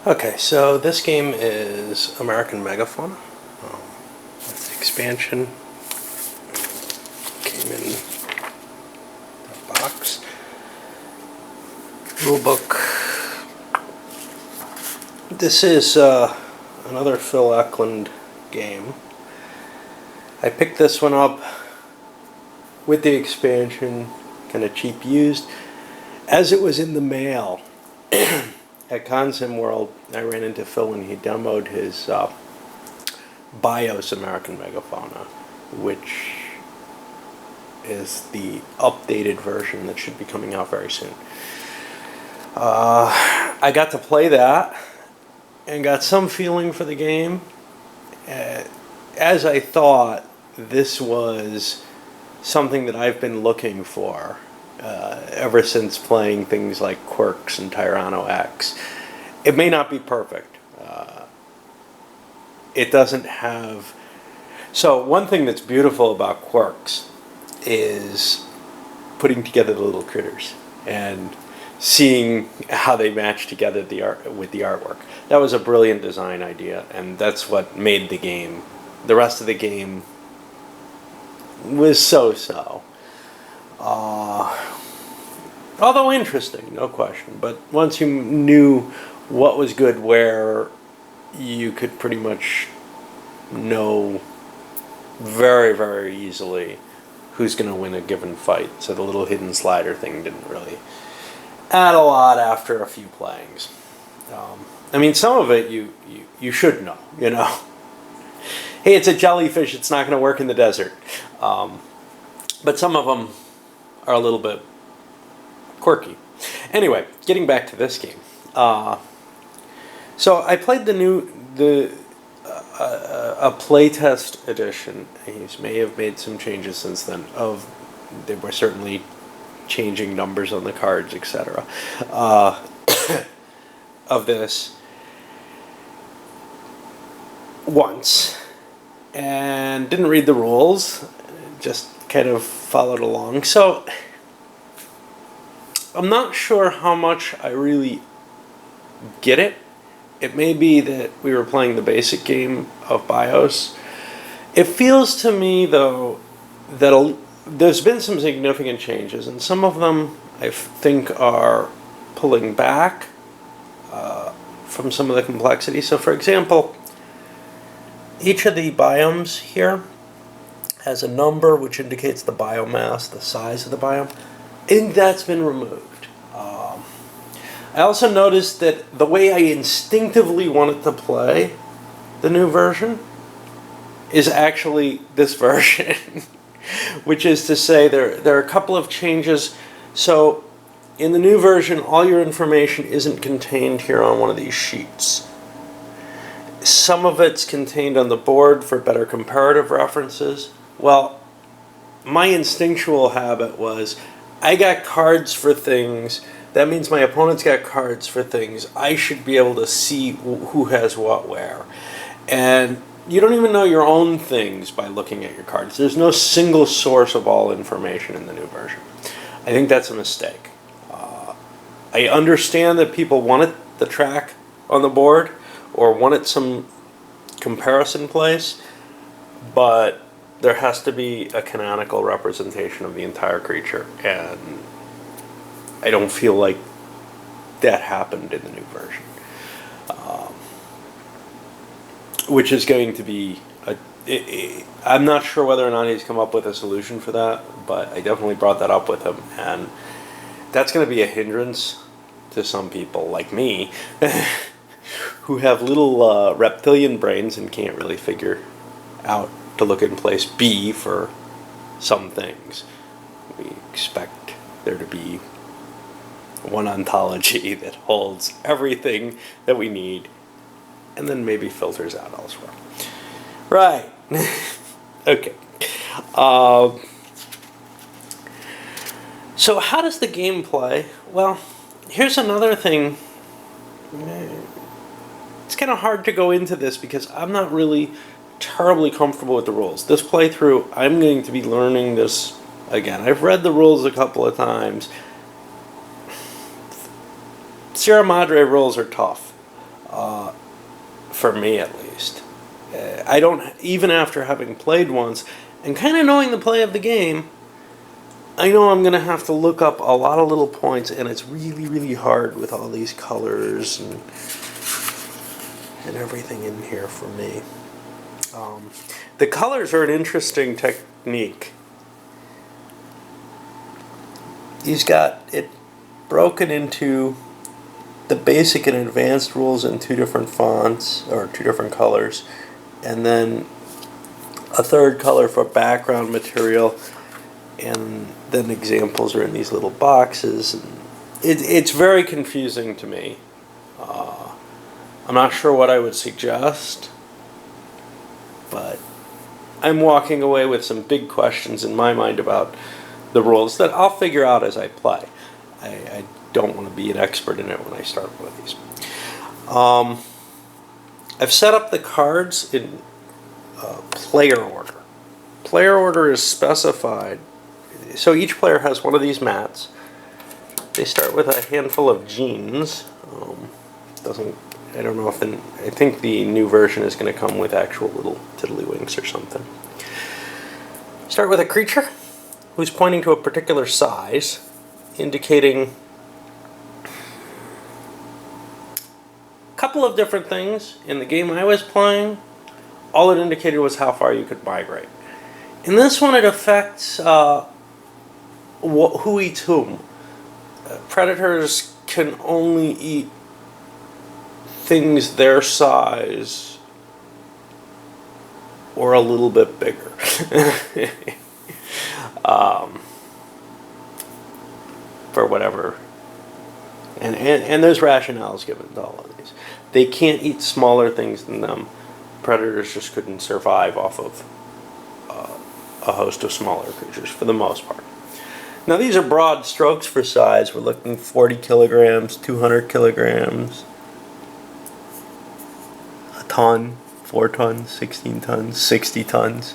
Okay, so this game is American Megafauna. It's the expansion. Came in the box. Rulebook. This is another Phil Eklund game. I picked this one up with the expansion, kind of cheap used, as it was in the mail. At Consim World, I ran into Phil and he demoed his BIOS American Megafauna, which is the updated version that should be coming out very soon. I got to play that and got some feeling for the game. As I thought, this was something that I've been looking for ever since playing things like Quirks and Tyranno X. It may not be perfect. It doesn't have... So one thing that's beautiful about Quirks is putting together the little critters and seeing how they match together with the artwork. That was a brilliant design idea, and that's what made the game. The rest of the game was so-so. Although interesting, no question. But once you knew what was good where, you could pretty much know very, very easily who's going to win a given fight. So the little hidden slider thing didn't really add a lot after a few playings. I mean, some of it you should know, you know. Hey, it's a jellyfish, it's not going to work in the desert. But some of them are a little bit quirky. Anyway, getting back to this game. So I played a playtest edition. He may have made some changes since then. They were certainly changing numbers on the cards, etc. Of this once, and didn't read the rules. Just kind of followed along. So I'm not sure how much I really get it. It may be that we were playing the basic game of BIOS. It feels to me, though, that there's been some significant changes, and some of them I think are pulling back from some of the complexity. So, for example, each of the biomes here has a number which indicates the biomass, the size of the biome. I think that's been removed. I also noticed that the way I instinctively wanted to play the new version is actually this version, which is to say there are a couple of changes. So in the new version, all your information isn't contained here on one of these sheets. Some of it's contained on the board for better comparative references. Well, my instinctual habit was, I got cards for things. That means my opponent's got cards for things. I should be able to see who has what where. And you don't even know your own things by looking at your cards. There's no single source of all information in the new version. I think that's a mistake. I understand that people wanted the track on the board or wanted some comparison place, but there has to be a canonical representation of the entire creature, and I don't feel like that happened in the new version. Which is going to be I'm not sure whether or not he's come up with a solution for that, but I definitely brought that up with him, and that's going to be a hindrance to some people like me who have little reptilian brains and can't really figure out to look in place B for some things. We expect there to be one ontology that holds everything that we need and then maybe filters out elsewhere. Right. Okay. So how does the game play? Well, here's another thing. It's kind of hard to go into this because I'm not really terribly comfortable with the rules. This playthrough, I'm going to be learning this again. I've read the rules a couple of times. Sierra Madre rules are tough. for me at least. I don't, even after having played once and kind of knowing the play of the game, I know I'm going to have to look up a lot of little points, and it's really, really hard with all these colors and everything in here for me. The colors are an interesting technique. He's got it broken into the basic and advanced rules in 2 different fonts, or 2 different colors, and then a third color for background material, and then examples are in these little boxes. It's very confusing to me. I'm not sure what I would suggest, but I'm walking away with some big questions in my mind about the rules that I'll figure out as I play. I don't want to be an expert in it when I start with these. I've set up the cards in player order. Player order is specified. So each player has one of these mats. They start with a handful of genes. I don't know if I think the new version is going to come with actual little tiddlywinks or something. Start with a creature who's pointing to a particular size, indicating a couple of different things. In the game I was playing, all it indicated was how far you could migrate. In this one, it affects who eats whom. Predators can only eat things their size or a little bit bigger. For whatever. And there's rationales given to all of these. They can't eat smaller things than them. Predators just couldn't survive off of a host of smaller creatures for the most part. Now these are broad strokes for size. We're looking 40 kilograms, 200 kilograms, a ton, 4 tons, 16 tons, 60 tons.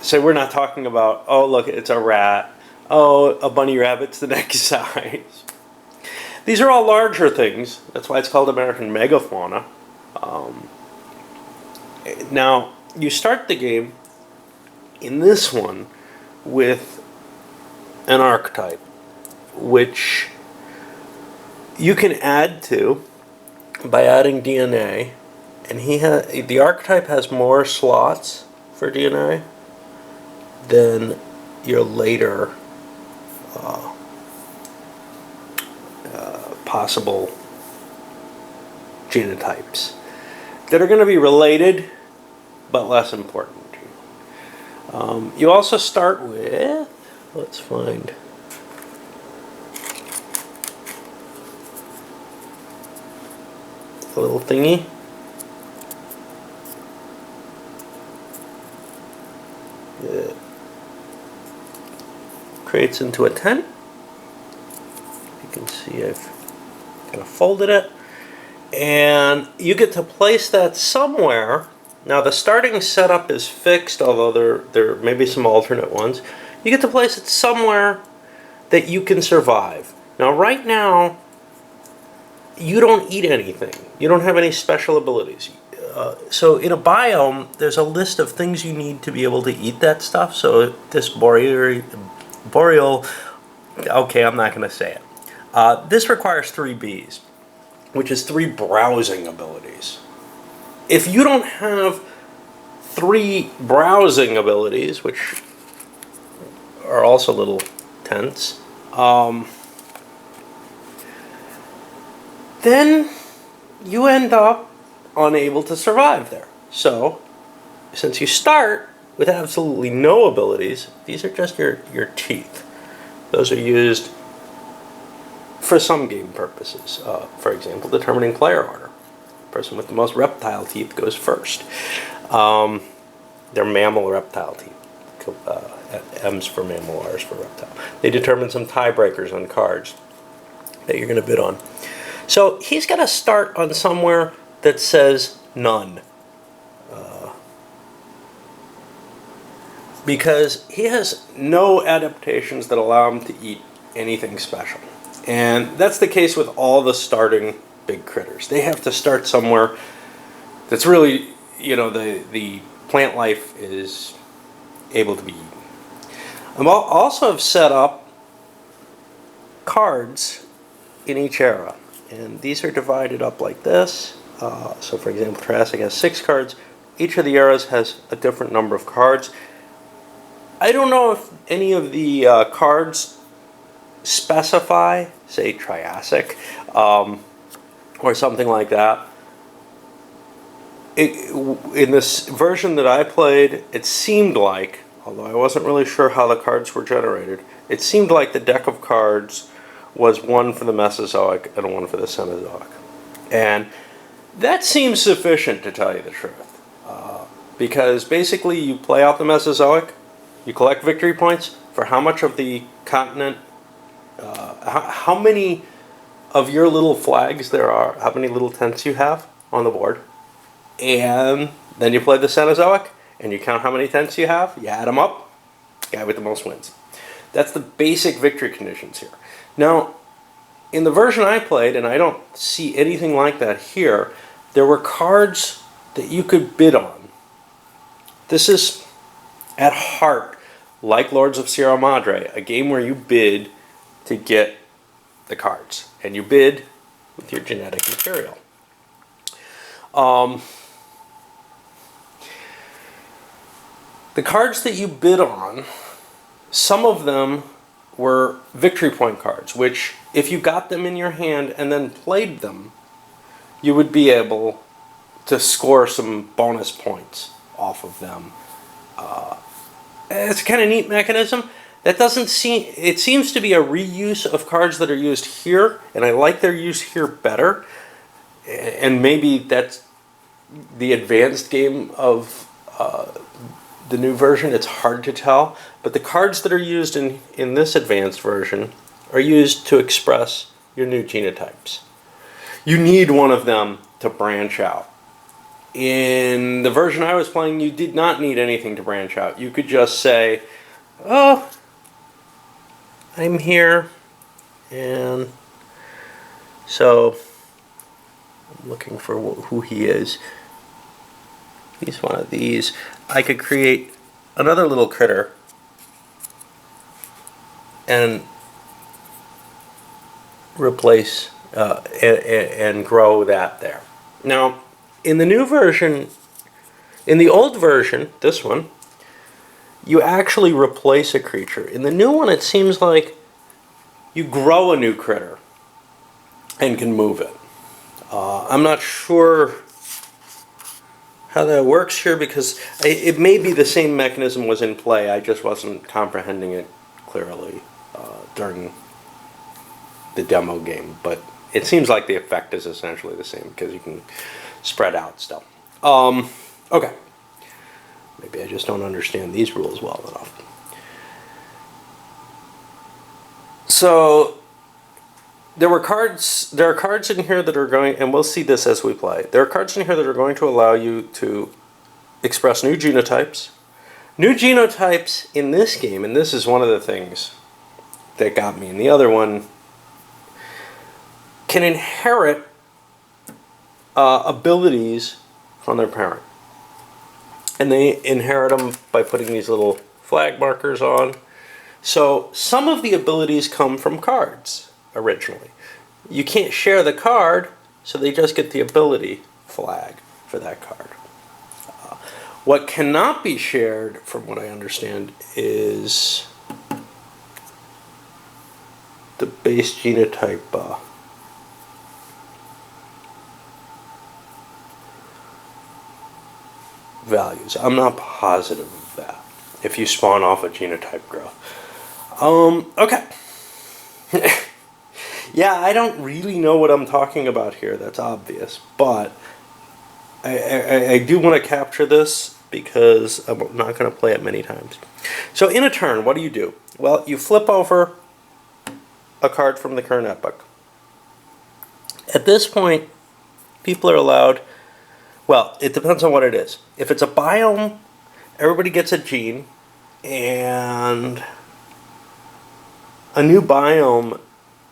So we're not talking about, oh look, it's a rat, oh, a bunny rabbit's the next size. These are all larger things. That's why it's called American Megafauna. Now, you start the game in this one with an archetype, which you can add to by adding DNA, and the archetype has more slots for DNA than your later possible genotypes that are going to be related but less important to you. You also start with, let's find, a little thingy. It creates into a tent. You can see I've kind of folded it. And you get to place that somewhere. Now the starting setup is fixed, although there may be some alternate ones. You get to place it somewhere that you can survive. Now right now, you don't eat anything. You don't have any special abilities. So in a biome, there's a list of things you need to be able to eat that stuff. So this boreal, okay, I'm not going to say it. This requires 3 Bs, which is 3 browsing abilities. If you don't have 3 browsing abilities, which are also little tents, then you end up unable to survive there. So, since you start with absolutely no abilities, these are just your teeth. Those are used for some game purposes. For example, determining player order. The person with the most reptile teeth goes first. They're mammal reptile teeth. M's for mammal, R's for reptile. They determine some tiebreakers on cards that you're going to bid on. So he's got to start on somewhere that says none. Because he has no adaptations that allow him to eat anything special. And that's the case with all the starting big critters. They have to start somewhere that's really, the plant life is able to be eaten. I also have set up cards in each era, and these are divided up like this. So for example, Triassic has 6 cards. Each of the eras has a different number of cards. I don't know if any of the cards specify, say, Triassic, or something like that. In this version that I played, it seemed like, although I wasn't really sure how the cards were generated, it seemed like the deck of cards was one for the Mesozoic and one for the Cenozoic. And that seems sufficient, to tell you the truth. Because basically you play out the Mesozoic, you collect victory points for how much of the continent, how many of your little flags there are, how many little tents you have on the board. And then you play the Cenozoic, and you count how many tents you have, you add them up, guy with the most wins. That's the basic victory conditions here. Now, in the version I played, and I don't see anything like that here, there were cards that you could bid on. This is, at heart, like Lords of Sierra Madre, a game where you bid to get the cards. And you bid with your genetic material. The cards that you bid on, some of them were victory point cards, which if you got them in your hand and then played them, you would be able to score some bonus points off of them. It's a kind of neat mechanism. That doesn't seem, it seems to be a reuse of cards that are used here, and I like their use here better. And maybe that's the advanced game of the new version. It's hard to tell, but the cards that are used in this advanced version are used to express your new genotypes. You need one of them to branch out. In the version I was playing, you did not need anything to branch out. You could just say, oh, I'm here, and so I'm looking for who he is. He's one of these. I could create another little critter and replace and grow that there. Now, in the new version, in the old version, this one, you actually replace a creature. In the new one, it seems like you grow a new critter and can move it. I'm not sure how that works here, because it may be the same mechanism was in play. I just wasn't comprehending it clearly during the demo game. But it seems like the effect is essentially the same, because you can spread out still. Okay. Maybe I just don't understand these rules well enough. So there are cards in here that are going, and we'll see this as we play. There are cards in here that are going to allow you to express new genotypes. New genotypes in this game, and this is one of the things that got me in the other one, can inherit abilities from their parent. And they inherit them by putting these little flag markers on. So some of the abilities come from cards originally. You can't share the card, so they just get the ability flag for that card. What cannot be shared, from what I understand, is the base genotype values. I'm not positive of that, if you spawn off a genotype growth. Okay. Yeah, I don't really know what I'm talking about here. That's obvious, but I do want to capture this because I'm not going to play it many times. So in a turn, what do? Well, you flip over a card from the current epoch. At this point, people are allowed, well, it depends on what it is. If it's a biome, everybody gets a gene, and a new biome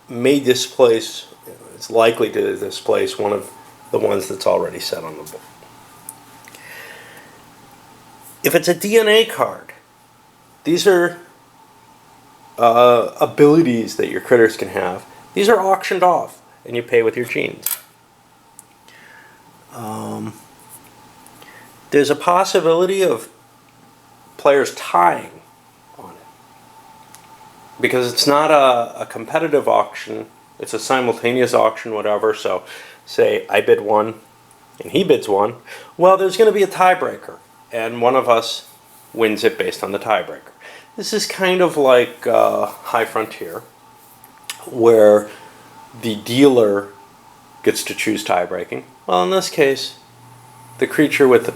may displace it's likely to displace one of the ones that's already set on the board. If it's a DNA card, these are abilities that your critters can have. These are auctioned off, and you pay with your genes. There's a possibility of players tying on it. Because it's not a competitive auction, it's a simultaneous auction, whatever. So, say I bid one, and he bids one. Well, there's going to be a tiebreaker, and one of us wins it based on the tiebreaker. This is kind of like High Frontier, where the dealer gets to choose tiebreaking. Well, in this case, the creature with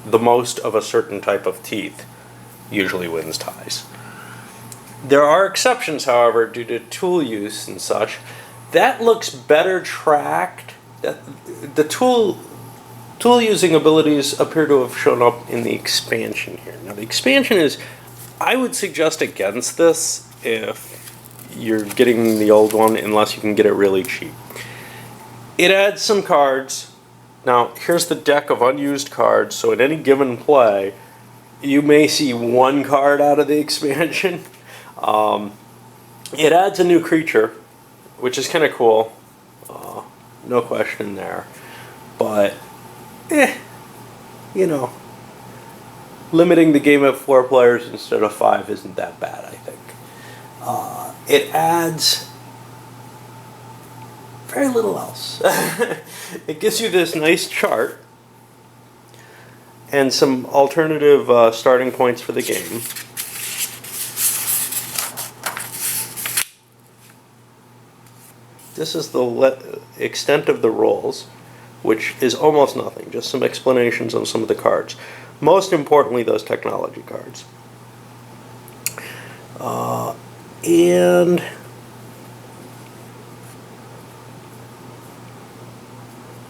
the most of a certain type of teeth usually wins ties. There are exceptions, however, due to tool use and such. That looks better tracked. The tool using abilities appear to have shown up in the expansion here. Now, the expansion is, I would suggest against this if you're getting the old one, unless you can get it really cheap. It adds some cards. Now, here's the deck of unused cards, so at any given play, you may see one card out of the expansion. It adds a new creature, which is kind of cool. No question there. But, limiting the game at 4 players instead of 5 isn't that bad, I think. It adds very little else. It gives you this nice chart and some alternative starting points for the game. This is the extent of the rolls, which is almost nothing, just some explanations on some of the cards. Most importantly, those technology cards. And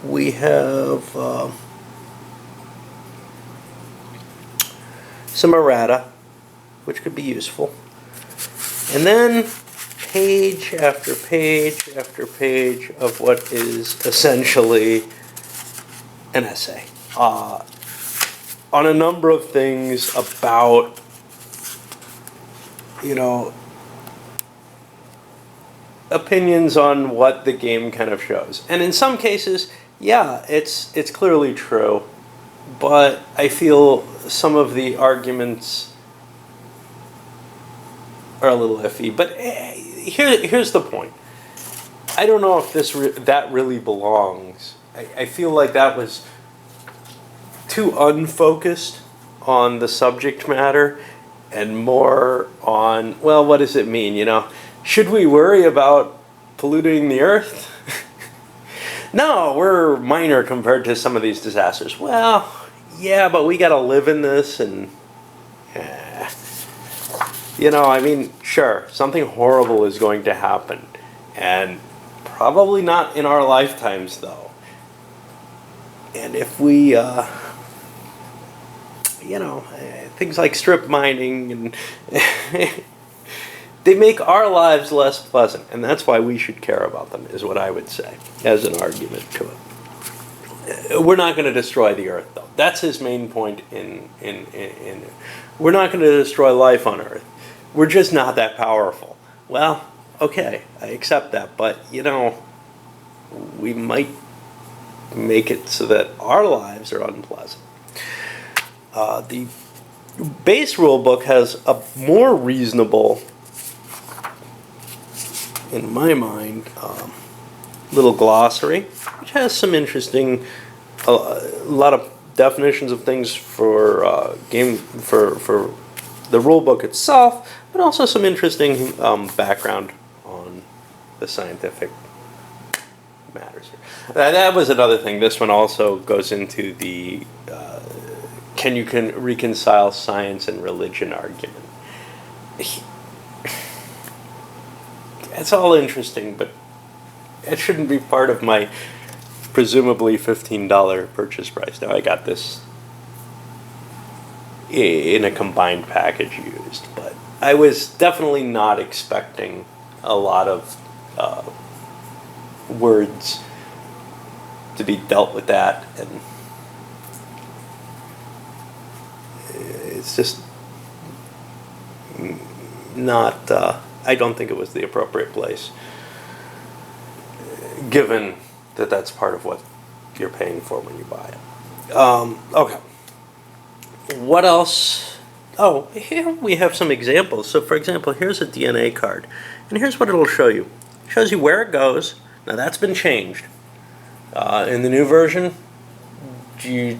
we have some errata, which could be useful. And then page after page after page of what is essentially an essay on a number of things about, opinions on what the game kind of shows. And in some cases, yeah, it's clearly true, but I feel some of the arguments are a little iffy. But here's the point. I don't know if that really belongs. I feel like that was too unfocused on the subject matter and more on, well, what does it mean, Should we worry about polluting the earth? No, we're minor compared to some of these disasters. Well, yeah, but we gotta live in this, and sure, something horrible is going to happen, and probably not in our lifetimes, though. And if we, things like strip mining, and they make our lives less pleasant, and that's why we should care about them, is what I would say, as an argument to it. We're not going to destroy the Earth, though. That's his main point in we're not going to destroy life on Earth. We're just not that powerful. Well, okay, I accept that, but, we might make it so that our lives are unpleasant. The base rule book has a more reasonable, in my mind, little glossary, which has some interesting, a lot of definitions of things for for the rule book itself, but also some interesting background on the scientific matters here. That was another thing. This one also goes into the can you reconcile science and religion argument. It's all interesting, but it shouldn't be part of my presumably $15 purchase price. Now, I got this in a combined package used, but I was definitely not expecting a lot of words to be dealt with that, and it's just not, I don't think it was the appropriate place, given that that's part of what you're paying for when you buy it. Okay. What else? Oh, here we have some examples. So for example, here's a DNA card, and here's what it'll show you. It shows you where it goes. Now that's been changed. In the new version,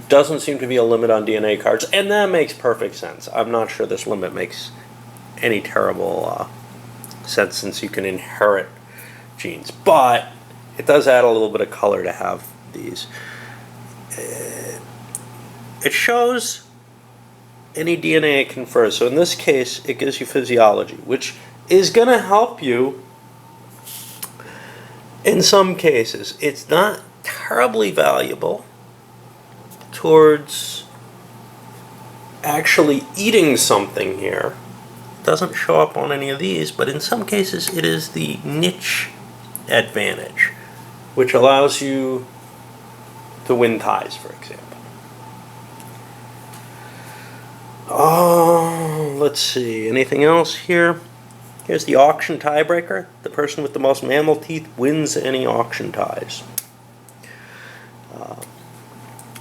doesn't seem to be a limit on DNA cards, and that makes perfect sense. I'm not sure this limit makes any terrible sense, since you can inherit genes, but it does add a little bit of color to have these. It shows any DNA it confers. So in this case, it gives you physiology, which is going to help you in some cases. It's not terribly valuable towards actually eating something here. It doesn't show up on any of these, but in some cases it is the niche advantage, which allows you to win ties, for example. Let's see, anything else here? Here's the auction tiebreaker. The person with the most mammal teeth wins any auction ties.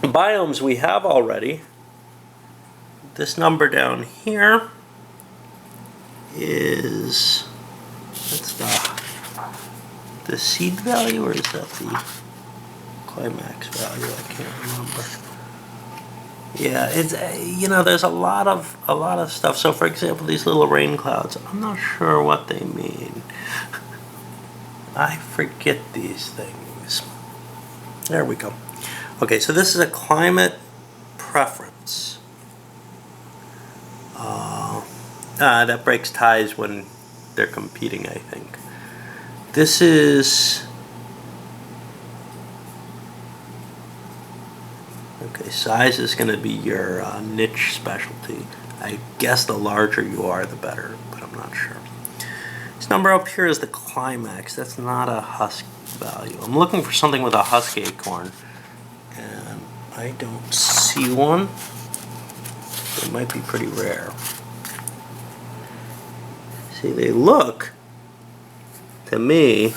Biomes we have already. This number down here is, that's the seed value, or is that the climax value? I can't remember. Yeah, it's, there's a lot of stuff. So for example, these little rain clouds, I'm not sure what they mean. I forget these things. There we go. Okay, so this is a climate preference. That breaks ties when they're competing, I think. This is, okay, size is going to be your niche specialty. I guess the larger you are, the better, but I'm not sure. This number up here is the climax. That's not a husk value. I'm looking for something with a husk acorn, and I don't see one. It might be pretty rare. See, they look, to me,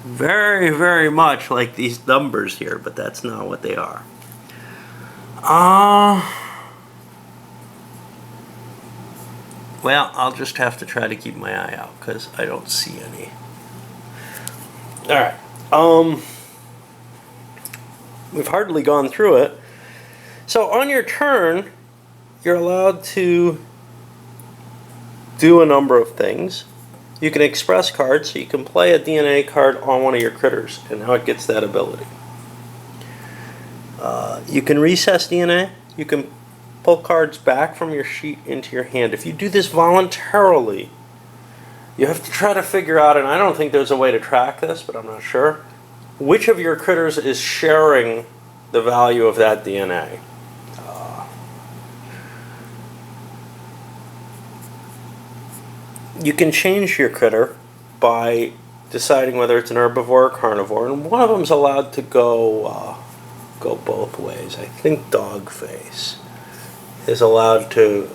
very, very much like these numbers here, but that's not what they are. Well, I'll just have to try to keep my eye out, because I don't see any. Alright. We've hardly gone through it. So on your turn, you're allowed to do a number of things. You can express cards, so you can play a DNA card on one of your critters, and now it gets that ability. You can recess DNA. You can pull cards back from your sheet into your hand. If you do this voluntarily, you have to try to figure out, and I don't think there's a way to track this, but I'm not sure, which of your critters is sharing the value of that DNA. You can change your critter by deciding whether it's an herbivore or carnivore, and one of them's allowed to go both ways. I think Dogface is allowed to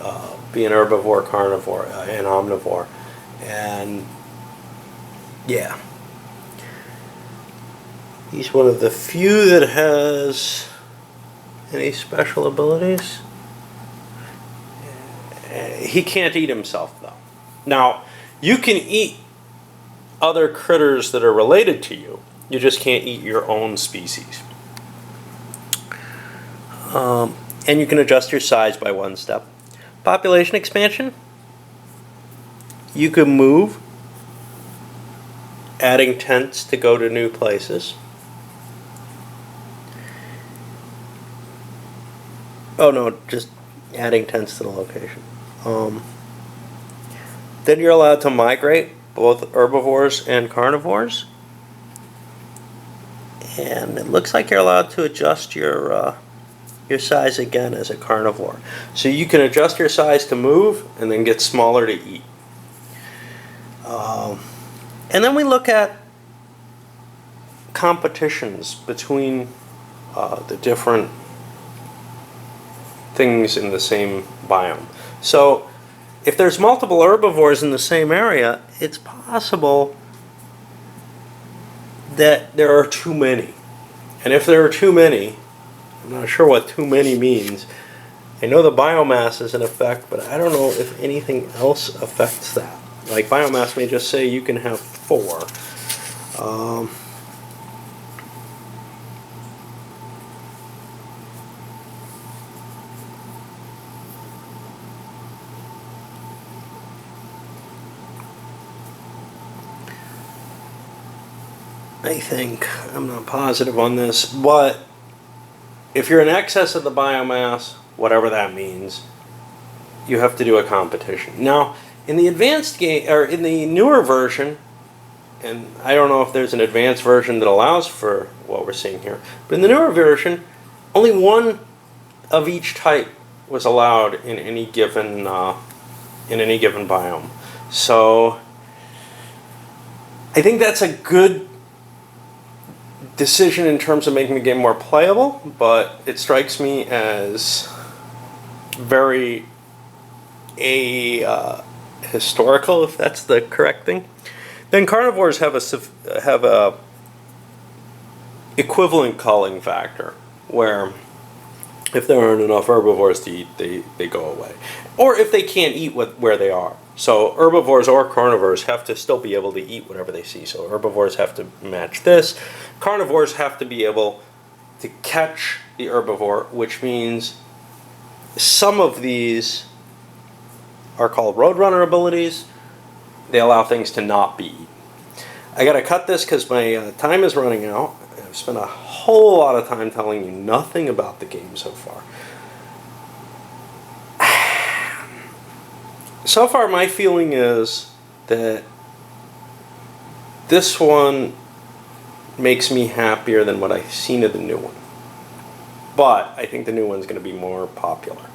be an herbivore, carnivore, and omnivore, and yeah, he's one of the few that has any special abilities. He can't eat himself, though. Now, you can eat other critters that are related to you. You just can't eat your own species. And you can adjust your size by one step. Population expansion. You can move, adding tents to go to new places. Oh no, just adding tents to the location. Then you're allowed to migrate, both herbivores and carnivores. And it looks like you're allowed to adjust your size again as a carnivore. So you can adjust your size to move and then get smaller to eat. And then we look at competitions between the different things in the same biome. So if there's multiple herbivores in the same area, it's possible that there are too many. And if there are too many, I'm not sure what too many means. I know the biomass is in effect, but I don't know if anything else affects that. Like biomass may just say you can have 4. I think, I'm not positive on this, but if you're in excess of the biomass, whatever that means, you have to do a competition. Now, in the advanced game, or in the newer version, and I don't know if there's an advanced version that allows for what we're seeing here, but in the newer version, only one of each type was allowed in any given biome. So I think that's a good decision in terms of making the game more playable, but it strikes me as very historical, if that's the correct thing. Then carnivores have a equivalent culling factor, where if there aren't enough herbivores to eat, they go away, or if they can't eat where they are. So herbivores or carnivores have to still be able to eat whatever they see. So herbivores have to match this. Carnivores have to be able to catch the herbivore, which means some of these are called roadrunner abilities. They allow things to not be eaten. I gotta cut this because my time is running out. I've spent a whole lot of time telling you nothing about the game so far. So far, my feeling is that this one makes me happier than what I've seen of the new one. But I think the new one's going to be more popular.